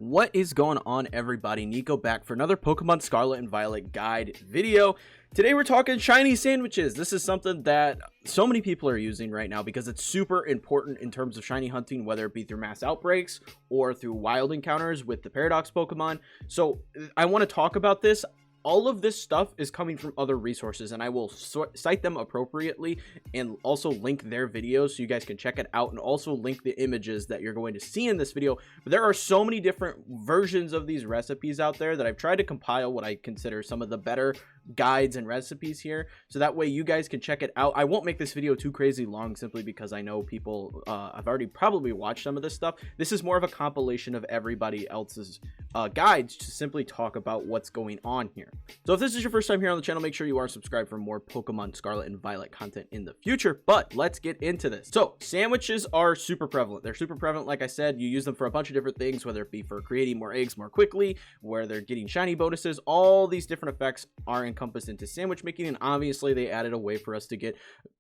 What is going on, everybody? Kneeckoh back for another Pokemon Scarlet and Violet guide video. Today we're talking shiny sandwiches. This is something that so many people are using right now because it's super important in terms of shiny hunting, whether it be through mass outbreaks or through wild encounters with the Paradox Pokemon. So I want to talk about this. All of this stuff is coming from other resources, and I will cite them appropriately and also link their videos so you guys can check it out, and also link the images that you're going to see in this video. But there are so many different versions of these recipes out there that I've tried to compile what I consider some of the better guides and recipes here, so that way you guys can check it out. I won't make this video too crazy long simply because I know people I've already probably watched some of this stuff. This is more of a compilation of everybody else's guides to simply talk about what's going on here. So if this is your first time here on the channel, make sure you are subscribed for more Pokemon Scarlet and Violet content in the future. But let's get into this. So sandwiches are super prevalent. They're super prevalent. Like I said, you use them for a bunch of different things, whether it be for creating more eggs more quickly, where they're getting shiny bonuses. All these different effects are encompassed into sandwich making, and obviously they added a way for us to get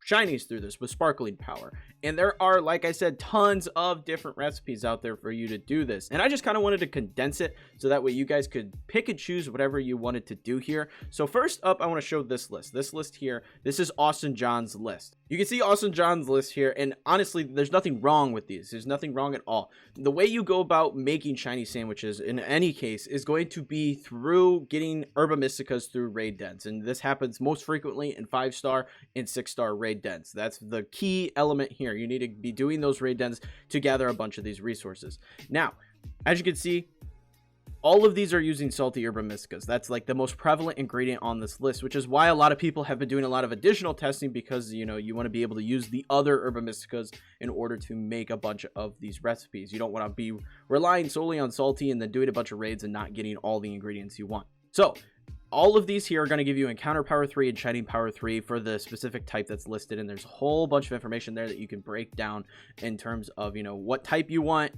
shinies through this with sparkling power. And there are, like I said, tons of different recipes out there for you to do this, and I just kind of wanted to condense it so that way you guys could pick and choose whatever you wanted to do here. So first up, I want to show this list here. This is Austin John's list. You can see Austin John's list here, and honestly, there's nothing wrong with these. There's nothing wrong at all. The way you go about making shiny sandwiches in any case is going to be through getting Herba Mysticas through raid dens, and this happens most frequently in 5-star and 6-star raid dens. That's the key element here. You need to be doing those raid dens to gather a bunch of these resources. Now, as you can see, all of these are using salty Herba Mysticas. That's like the most prevalent ingredient on this list, which is why a lot of people have been doing a lot of additional testing, because, you know, you want to be able to use the other Herba Mysticas in order to make a bunch of these recipes. You don't want to be relying solely on salty and then doing a bunch of raids and not getting all the ingredients you want. So all of these here are going to give you Encounter Power 3 and Shining Power 3 for the specific type that's listed, and there's a whole bunch of information there that you can break down in terms of, you know, what type you want,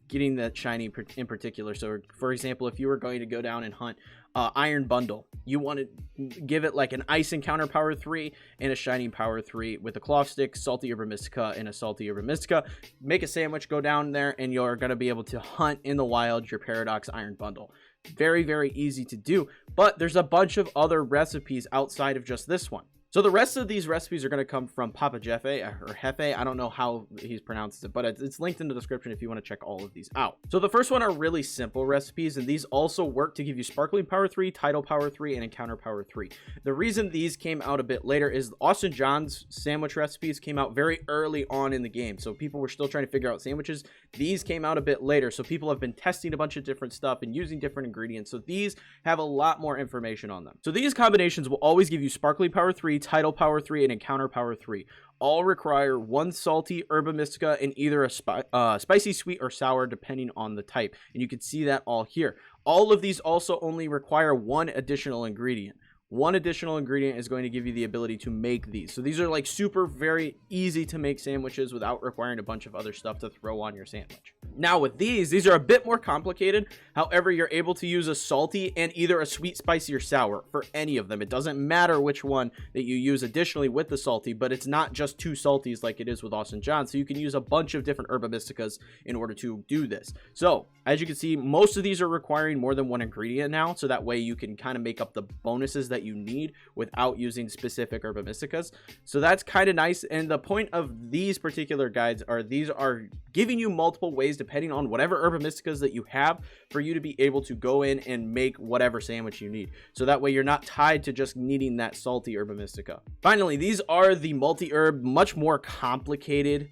getting that shiny in particular. So for example, if you were going to go down and hunt Iron Bundle, you want to give it like an Ice Encounter Power 3 and a Shining Power 3 with a Cloth Stick, Salty Herba Mystica, and a Salty Herba Mystica. Make a sandwich, go down there, and you're going to be able to hunt in the wild your Paradox Iron Bundle. Very, very easy to do, but there's a bunch of other recipes outside of just this one. So the rest of these recipes are going to come from Papa Jefe, or Jefe. I don't know how he's pronounced it, but it's linked in the description if you want to check all of these out. So the first one are really simple recipes, and these also work to give you Sparkling Power 3, Tidal Power 3, and Encounter Power 3. The reason these came out a bit later is Austin John's sandwich recipes came out very early on in the game, so people were still trying to figure out sandwiches. These came out a bit later, so people have been testing a bunch of different stuff and using different ingredients, so these have a lot more information on them. So these combinations will always give you Sparkling Power 3, Tidal Power 3, and Encounter Power 3. All require one salty Herba Mystica and either a spicy, sweet, or sour, depending on the type. And you can see that all here. All of these also only require one additional ingredient. One additional ingredient is going to give you the ability to make these. So these are like super very easy to make sandwiches without requiring a bunch of other stuff to throw on your sandwich. Now with these are a bit more complicated. However, you're able to use a salty and either a sweet, spicy, or sour for any of them. It doesn't matter which one that you use additionally with the salty, but it's not just two salties like it is with Austin John. So you can use a bunch of different Herba Mysticas in order to do this. So as you can see, most of these are requiring more than one ingredient now, so that way you can kind of make up the bonuses that you need without using specific Herba Mysticas. So that's kind of nice. And the point of these particular guides are these are giving you multiple ways, depending on whatever Herba Mysticas that you have, for you to be able to go in and make whatever sandwich you need. So that way you're not tied to just needing that salty Herba Mystica. Finally, these are the multi-herb, much more complicated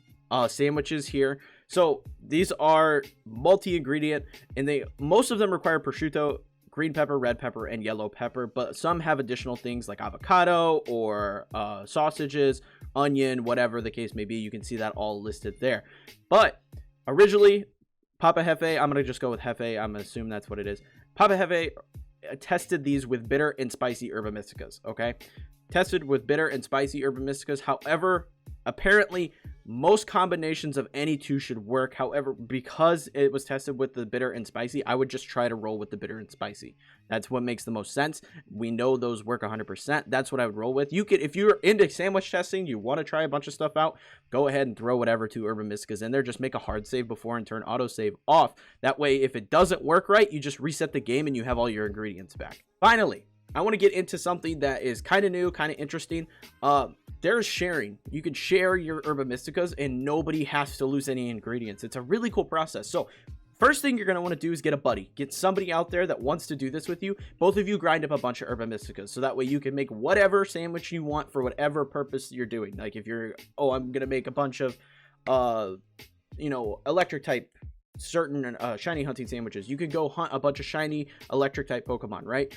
sandwiches here. So these are multi-ingredient, and most of them require prosciutto, green pepper, red pepper, and yellow pepper, but some have additional things like avocado or sausages, onion, whatever the case may be. You can see that all listed there. But originally, Papa Jefe, I'm going to just go with Jefe. I'm going to assume that's what it is. Papa Jefe tested these with bitter and spicy Herba Mysticas, okay? tested with bitter and spicy Herba Mysticas. However, apparently most combinations of any two should work. However, because it was tested with the bitter and spicy, I would just try to roll with the bitter and spicy. That's what makes the most sense. We know those work 100%. That's what I would roll with. You could, if you're into sandwich testing, you want to try a bunch of stuff out, go ahead and throw whatever two Herba Mysticas in there. Just make a hard save before and turn autosave off. That way, if it doesn't work right, you just reset the game and you have all your ingredients back. Finally, I want to get into something that is kind of new, kind of interesting. There's sharing. You can share your Herba Mysticas and nobody has to lose any ingredients. It's a really cool process. So first thing you're going to want to do is get a buddy. Get somebody out there that wants to do this with you. Both of you grind up a bunch of Herba Mysticas. So that way you can make whatever sandwich you want for whatever purpose you're doing. Like if you're, oh, I'm going to make a bunch of, electric type certain shiny hunting sandwiches. You could go hunt a bunch of shiny electric type Pokemon, right?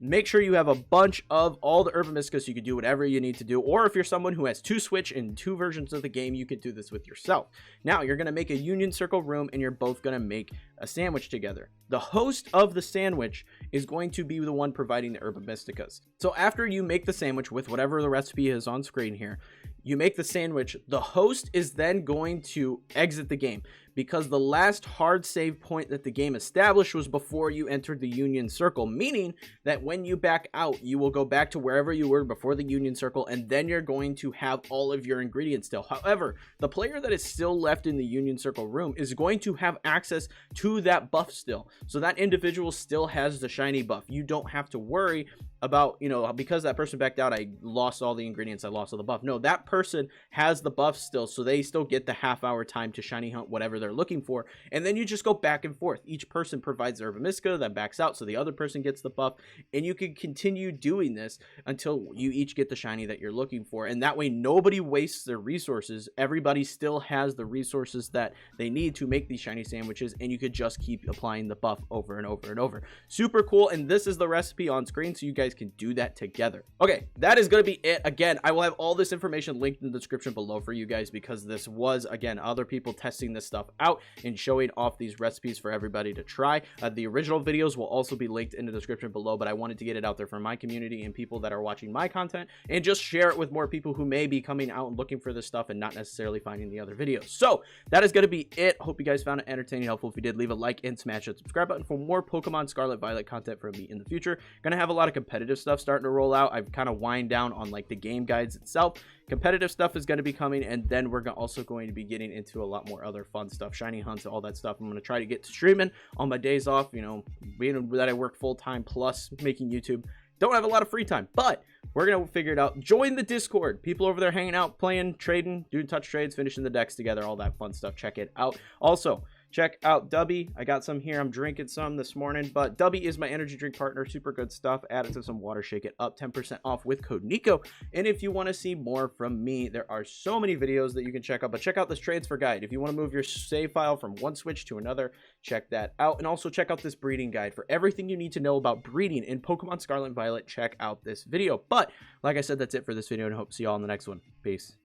Make sure you have a bunch of all the Herba Mysticas so you can do whatever you need to do. Or if you're someone who has two Switch and two versions of the game, you can do this with yourself. Now, you're going to make a Union Circle room and you're both going to make a sandwich together. The host of the sandwich is going to be the one providing the Herba Mysticas. So after you make the sandwich with whatever the recipe is on screen here, you make the sandwich, the host is then going to exit the game because the last hard save point that the game established was before you entered the Union Circle, meaning that when you back out, you will go back to wherever you were before the Union Circle, and then you're going to have all of your ingredients still. However, the player that is still left in the Union Circle room is going to have access to that buff still. So that individual still has the shiny buff. You don't have to worry about, because that person backed out, I lost all the ingredients, I lost all the buff. No, that person has the buff still, so they still get the half-hour time to shiny hunt whatever they're looking for, and then you just go back and forth. Each person provides the Herba Mystica, then backs out, so the other person gets the buff, and you can continue doing this until you each get the shiny that you're looking for, and that way nobody wastes their resources. Everybody still has the resources that they need to make these shiny sandwiches, and you could just keep applying the buff over and over and over. Super cool, and this is the recipe on screen, so you guys can do that together. Okay, that is going to be it. Again, I will have all this information linked in the description below for you guys because this was, again, other people testing this stuff out and showing off these recipes for everybody to try. The original videos will also be linked in the description below, but I wanted to get it out there for my community and people that are watching my content and just share it with more people who may be coming out and looking for this stuff and not necessarily finding the other videos. So that is going to be it. Hope you guys found it entertaining, helpful. If you did, leave a like and smash that subscribe button for more Pokemon Scarlet Violet content from me in the future. Gonna have a lot of competitive stuff starting to roll out. I've kind of wind down on like the game guides itself. Competitive stuff is going to be coming, and then we're also going to be getting into a lot more other fun stuff, shiny hunts, all that stuff. I'm going to try to get to streaming on my days off, being that I work full-time plus making YouTube. Don't have a lot of free time, but we're going to figure it out. Join the Discord. People over there hanging out, playing, trading, doing touch trades, finishing the decks together, all that fun stuff. Check it out. Also, check out Dubby. I got some here. I'm drinking some this morning, but Dubby is my energy drink partner. Super good stuff. Add it to some water, shake it up. 10% off with code Kneeckoh. And if you want to see more from me, there are so many videos that you can check out, but check out this transfer guide. If you want to move your save file from one Switch to another, check that out. And also check out this breeding guide for everything you need to know about breeding in Pokemon Scarlet and Violet. Check out this video. But like I said, that's it for this video, and I hope to see you all in the next one. Peace.